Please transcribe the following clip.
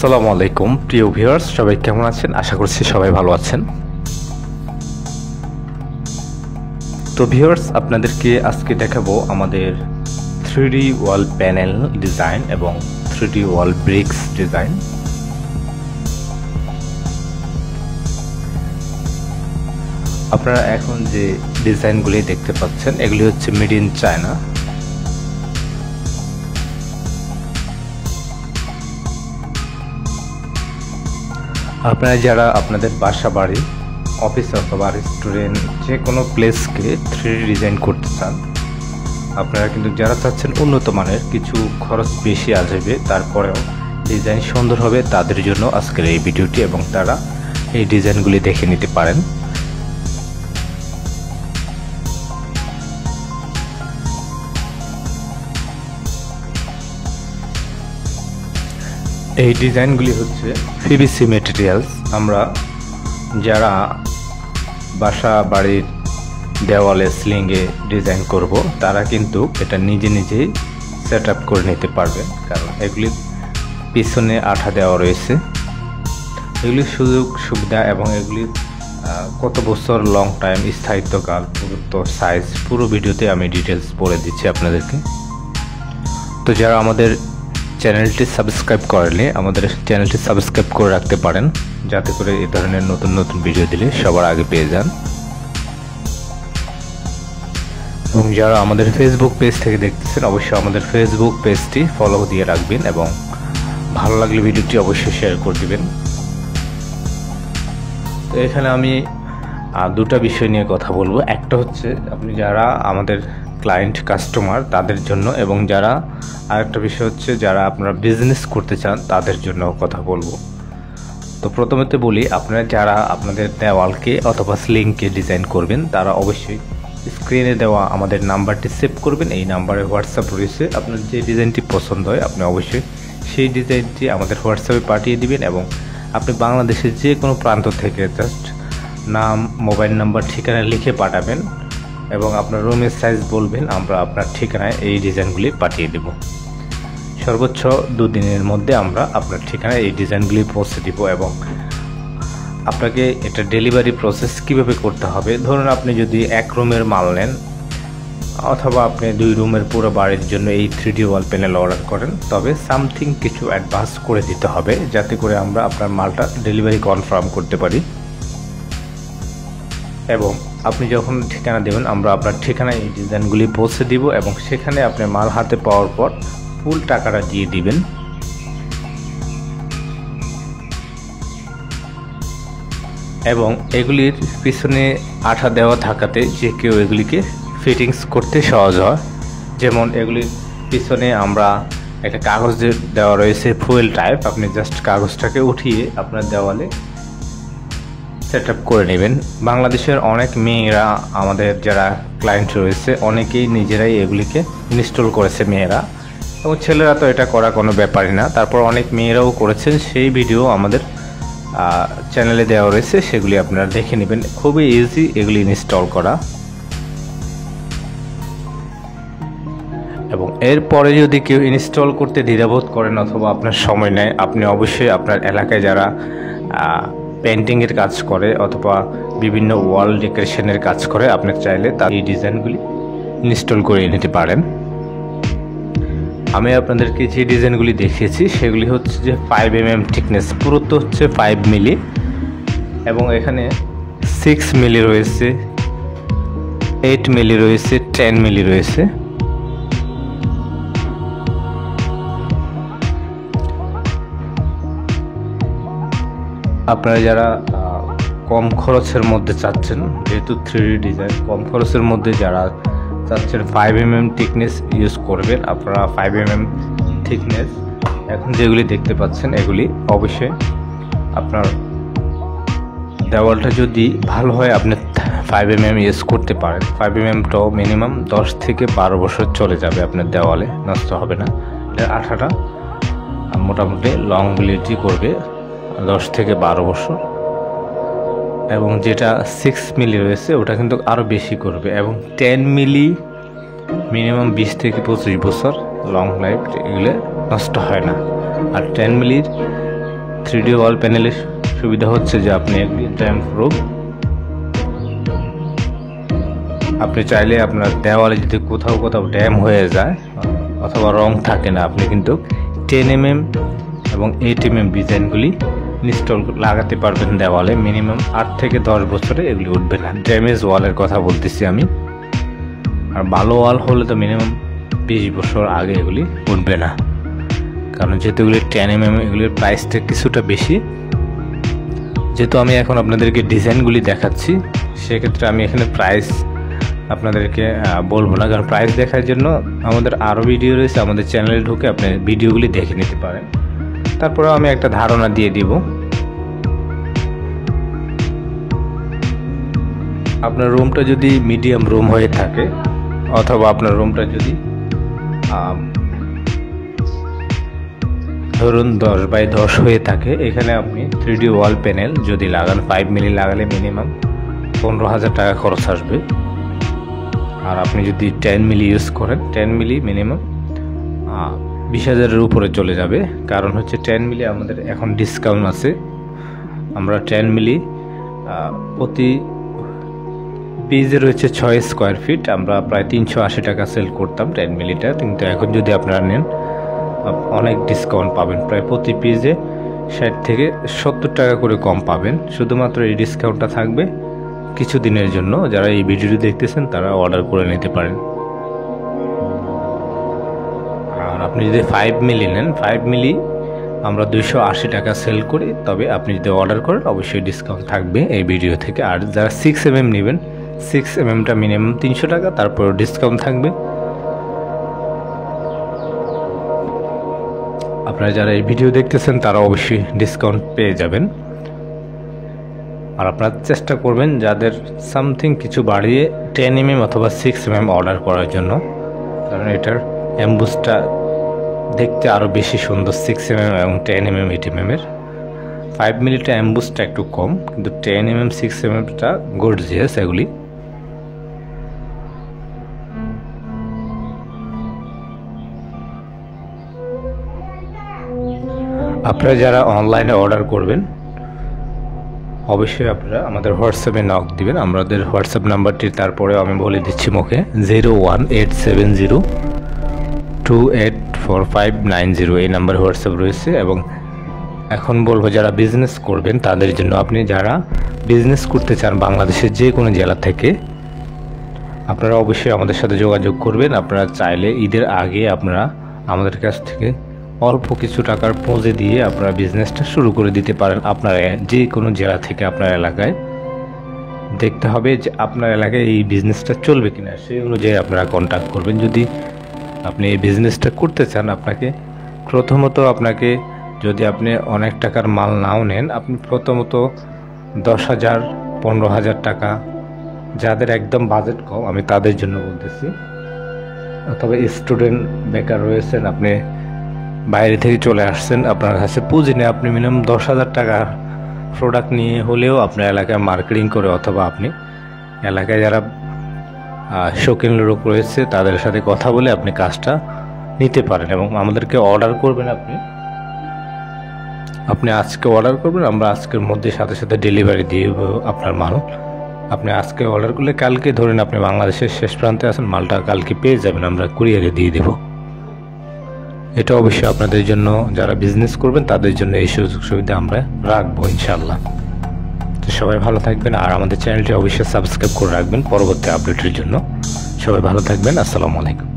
আসসালামু আলাইকুম প্রিয় ভিউয়ার্স, সবাই কেমন আছেন? আশা করছি সবাই ভালো আছেন। তো ভিউয়ার্স, আপনাদেরকে আজকে দেখাবো আমাদের 3D ওয়াল প্যানেল ডিজাইন এবং 3D ওয়াল ব্রিক্স ডিজাইন। আপনারা এখন যে ডিজাইনগুলি দেখতে পাচ্ছেন এগুলি হচ্ছে মেড ইন চায়না। আপনারা যারা আপনাদের বাসা বাড়ি, অফিস অথবা রেস্টুরেন্ট যে কোনো প্লেসকে 3D ডিজাইন করতে চান, আপনারা কিন্তু যারা চাচ্ছেন উন্নত মানের, কিছু খরচ বেশি আসবে তারপরেও ডিজাইন সুন্দর হবে, তাদের জন্য আজকের এই ভিডিওটি এবং তারা এই ডিজাইনগুলি দেখে নিতে পারেন। এই ডিজাইনগুলি হচ্ছে পিভিসি ম্যাটেরিয়ালস। আমরা যারা বাসা বাড়ির দেওয়ালে সিলিংয়ে ডিজাইন করব তারা কিন্তু এটা নিজে নিজেই সেট আপ করে নিতে পারবেন, কারণ এগুলি পিছনে আঠা দেওয়া রয়েছে। এগুলির সুযোগ সুবিধা এবং এগুলির কত বছর লং টাইম স্থায়িত্বকাল, পুরুত্ব, সাইজ পুরো ভিডিওতে আমি ডিটেলস বলে দিচ্ছি আপনাদেরকে। তো যারা আমাদের চ্যানেলটি সাবস্ক্রাইব করেননি, আমাদের চ্যানেলটি সাবস্ক্রাইব করে রাখতে পারেন, যাতে করে এই ধরনের নতুন নতুন ভিডিও দিলে সবার আগে পেয়ে যান। এবং যারা আমাদের ফেসবুক পেজ থেকে দেখতেছেন, অবশ্যই আমাদের ফেসবুক পেজটি ফলো দিয়ে রাখবেন এবং ভালো লাগলে ভিডিওটি অবশ্যই শেয়ার করে দিবেন। তো এখানে আমি দুটা বিষয় নিয়ে কথা বলবো। একটা হচ্ছে আপনি যারা আমাদের ক্লায়েন্ট কাস্টমার তাদের জন্য, এবং যারা আরেকটা বিষয় হচ্ছে যারা আপনারা বিজনেস করতে চান তাদের জন্য কথা বলবো। তো প্রথমে বলি, আপনারা যারা আপনাদের দেওয়ালকে অথবা সিলিংকে ডিজাইন করবেন তারা অবশ্যই স্ক্রিনে দেওয়া আমাদের নাম্বারটি সেভ করবেন। এই নাম্বারে হোয়াটসঅ্যাপ রয়েছে। আপনার যে ডিজাইনটি পছন্দ হয় আপনি অবশ্যই সেই ডিজাইনটি আমাদের হোয়াটসঅ্যাপে পাঠিয়ে দিবেন এবং আপনি বাংলাদেশের যে কোনো প্রান্ত থেকে জাস্ট নাম, মোবাইল নাম্বার, ঠিকানা লিখে পাঠাবেন এবং আপনার রুমের সাইজ বলবেন, আমরা আপনার ঠিকানায় এই ডিজাইনগুলি পাঠিয়ে দেব। সর্বোচ্চ 2 দিনের মধ্যে আমরা আপনার ঠিকানায় এই ডিজাইনগুলি পৌঁছে দিব। এবং আপনাকে এটা ডেলিভারি প্রসেস কিভাবে করতে হবে, ধরুন আপনি যদি 1 রুমের মাল নেন অথবা আপনি 2 রুমের পুরো বাড়ির জন্য এই 3D ওয়াল প্যানেল অর্ডার করেন, তবে সামথিং কিছু অ্যাডভান্স করে দিতে হবে, যাতে করে আমরা আপনার মালটা ডেলিভারি কনফার্ম করতে পারি। এবং আপনি যখন ঠিকানা দেবেন আমরা আপনার ঠিকানায় এই ডিজাইনগুলি পৌঁছে দিব এবং সেখানে আপনি মাল হাতে পাওয়ার পর ফুল টাকাটা দিয়ে দিবেন। এবং এগুলির পিছনে আঠা দেওয়া থাকাতে যে কেউ এগুলিকে ফিটিংস করতে সহজ হয়। যেমন এগুলির পিছনে আমরা একটা কাগজ দেওয়া রয়েছে ফুয়েল টাইপ, আপনি জাস্ট কাগজটাকে উঠিয়ে আপনার দেওয়ালে সেট আপ করে নেবেন। বাংলাদেশের অনেক মেয়েরা, আমাদের যারা ক্লায়েন্ট রয়েছে অনেকেই নিজেরাই এগুলিকে ইনস্টল করেছে, মেয়েরা, এবং ছেলেরা তো এটা করা কোনো ব্যাপারই না। তারপর অনেক মেয়েরাও করেছেন, সেই ভিডিও আমাদের চ্যানেলে দেওয়া রয়েছে, সেগুলি আপনারা দেখে নেবেন। খুবই ইজি এগুলি ইনস্টল করা। এবং এরপরে যদি কেউ ইনস্টল করতে দ্বিধাবোধ করেন অথবা আপনার সময় নেয়, আপনি অবশ্যই আপনার এলাকায় যারা পেন্টিংয়ের কাজ করে অথবা বিভিন্ন ওয়াল ডেকোরেশনের কাজ করে, আপনি চাইলে তার এই ডিজাইনগুলি ইনস্টল করে নিতে পারেন। আমি আপনাদেরকে যে ডিজাইনগুলি দেখিয়েছি সেগুলি হচ্ছে যে 5 mm থিকনেস, পুরুত্ব হচ্ছে 5 মিলি এবং এখানে 6 মিলি রয়েছে, 8 মিলি রয়েছে, 10 মিলি রয়েছে। আপনারা যারা কম খরচের মধ্যে চাচ্ছেন, যেহেতু 3D ডিজাইন, কম খরচের মধ্যে যারা চাচ্ছেন 5 mm থিকনেস ইউজ করবেন, আপনারা 5 mm থিকনেস এখন যেগুলি দেখতে পাচ্ছেন এগুলি অবশ্যই আপনার দেওয়ালটা যদি ভালো হয় আপনি 5 mm ইউজ করতে পারেন। 5 mmটাও মিনিমাম 10 থেকে 12 বছর চলে যাবে, আপনার দেওয়ালে নষ্ট হবে না। এটার আঠাটা মোটামুটি লংজিভিটি করবে 10 থেকে 12 বছর। এবং যেটা 6 মিলি রয়েছে ওটা কিন্তু আরও বেশি করবে। এবং 10 মিলি মিনিমাম 20 থেকে 25 বছর লং লাইফ, এগুলো নষ্ট হয় না। আর 10 মিলির 3D ওয়াল প্যানেলের সুবিধা হচ্ছে যে আপনি ড্যাম প্রুফ। আপনি চাইলে আপনার দেওয়ালে যদি কোথাও ড্যাম হয়ে যায় অথবা রং থাকে না, আপনি কিন্তু 10mm এবং 8mm ডিজাইনগুলি ইনস্টল লাগাতে পারবেন দেওয়ালে। মিনিমাম 8 থেকে 10 বছরে এগুলি উঠবে না। ড্যামেজ ওয়ালের কথা বলতেছি আমি। আর ভালো ওয়াল হলে তো মিনিমাম 20 বছর আগে এগুলি উঠবে না, কারণ যেহেতু এগুলি 10mm, এগুলির প্রাইসটা কিছুটা বেশি। যেহেতু আমি এখন আপনাদেরকে ডিজাইনগুলি দেখাচ্ছি, সেক্ষেত্রে আমি এখানে প্রাইস আপনাদেরকে বলবো না, কারণ প্রাইস দেখার জন্য আমাদের আরও ভিডিও রয়েছে, আমাদের চ্যানেলে ঢুকে আপনি ভিডিওগুলি দেখে নিতে পারেন। তারপরেও আমি একটা ধারণা দিয়ে দিব। আপনার রুমটা যদি মিডিয়াম রুম হয়ে থাকে অথবা আপনার রুমটা যদি ধরুন 10x10 হয়ে থাকে, এখানে আপনি 3D ওয়াল প্যানেল যদি লাগান 5mm লাগালে মিনিমাম 15,000 টাকা খরচ আসবে। আর আপনি যদি 10mm ইউজ করেন, 10mm মিনিমাম 20,000-এর উপরে চলে যাবে। কারণ হচ্ছে 10mm আমাদের এখন ডিসকাউন্ট আছে। আমরা 10mm প্রতি পেজে রয়েছে 6 স্কোয়ার ফিট, আমরা প্রায় 380 টাকা সেল করতাম 10mmটা, কিন্তু এখন যদি আপনারা নেন অনেক ডিসকাউন্ট পাবেন। প্রায় প্রতি পেজে 60 থেকে 70 টাকা করে কম পাবেন। শুধুমাত্র এই ডিসকাউন্টটা থাকবে কিছুদিনের জন্য। যারা এই ভিডিওটি দেখতেছেন তারা অর্ডার করে নিতে পারেন। আর আপনি যদি 5mm নেন, 5mm আমরা 280 টাকা সেল করি, তবে আপনি যদি অর্ডার করেন অবশ্যই ডিসকাউন্ট থাকবে এই ভিডিও থেকে। আর যারা 6mm নেবেন, 6mmটা মিনিমাম 300 টাকা, তারপর ডিসকাউন্ট থাকবে। আপনারা যারা এই ভিডিও দেখতেছেন তারা অবশ্যই ডিসকাউন্ট পেয়ে যাবেন। আর আপনারা চেষ্টা করবেন যাদের সামথিং কিছু বাড়িয়ে 10mm অথবা 6mm অর্ডার করার জন্য, কারণ এটার এমবুসটা দেখতে আরও বেশি সুন্দর 6mm এবং 10mm 8mm-এর। 5mmটা এমবুসটা একটু কম, কিন্তু 10mm 6mmটা গর্জিয়াস এগুলি। আপনারা যারা অনলাইনে অর্ডার করবেন অবশ্যই আপনারা আমাদের হোয়াটসঅ্যাপে নক দিবেন। আমাদের হোয়াটসঅ্যাপ নাম্বারটি তারপরে আমি বলে দিচ্ছি মুখে, 01870284590 এই নাম্বারে হোয়াটসঅ্যাপ রয়েছে। এবং এখন বলবো যারা বিজনেস করবেন তাদের জন্য, আপনি যারা বিজনেস করতে চান বাংলাদেশের যে কোনো জেলা থেকে, আপনারা অবশ্যই আমাদের সাথে যোগাযোগ করবেন। আপনারা চাইলে ঈদের আগে আপনারা আমাদের কাছ থেকে অল্প কিছু টাকার পুঁজি দিয়ে আপনারা বিজনেসটা শুরু করে দিতে পারেন। আপনারা যে কোনো জেলা থেকে আপনার এলাকায় দেখতে হবে যে আপনার এলাকায় এই বিজনেসটা চলবে কিনা, সেই অনুযায়ী আপনারা কন্ট্যাক্ট করবেন। যদি আপনি এই বিজনেসটা করতে চান, আপনাকে যদি আপনি অনেক টাকার মাল নাও নেন, আপনি প্রথমত 10,000 15,000 টাকা, যাদের একদম বাজেট কম আমি তাদের জন্য বলতেছি, অথবা স্টুডেন্ট বেকার রয়েছেন, আপনি বাইরে থেকে চলে আসছেন, আপনার কাছে পুঁজি নেই, আপনি মিনিমাম 10,000 টাকার প্রোডাক্ট নিয়ে হলেও আপনার এলাকায় মার্কেটিং করে, অথবা আপনি এলাকায় যারা শৌখিন লোক রয়েছে তাদের সাথে কথা বলে আপনি কাজটা নিতে পারেন এবং আমাদেরকে অর্ডার করবেন। আপনি আজকে অর্ডার করবেন, আমরা আজকের মধ্যে সাথে সাথে ডেলিভারি দিয়ে দেবো আপনার মাল। আপনি আজকে অর্ডার করলে কালকে, ধরেন আপনি বাংলাদেশের শেষ প্রান্তে আছেন, মালটা কালকে পেয়ে যাবেন, আমরা কুরিয়ারে দিয়ে দেব। এটা অবশ্যই আপনাদের জন্য, যারা বিজনেস করবেন তাদের জন্য এই সুযোগ সুবিধা আমরা রাখবো ইনশাল্লাহ। তো সবাই ভালো থাকবেন, আর আমাদের চ্যানেলটি অবশ্যই সাবস্ক্রাইব করে রাখবেন পরবর্তী আপডেটের জন্য। সবাই ভালো থাকবেন, আসসালামু আলাইকুম।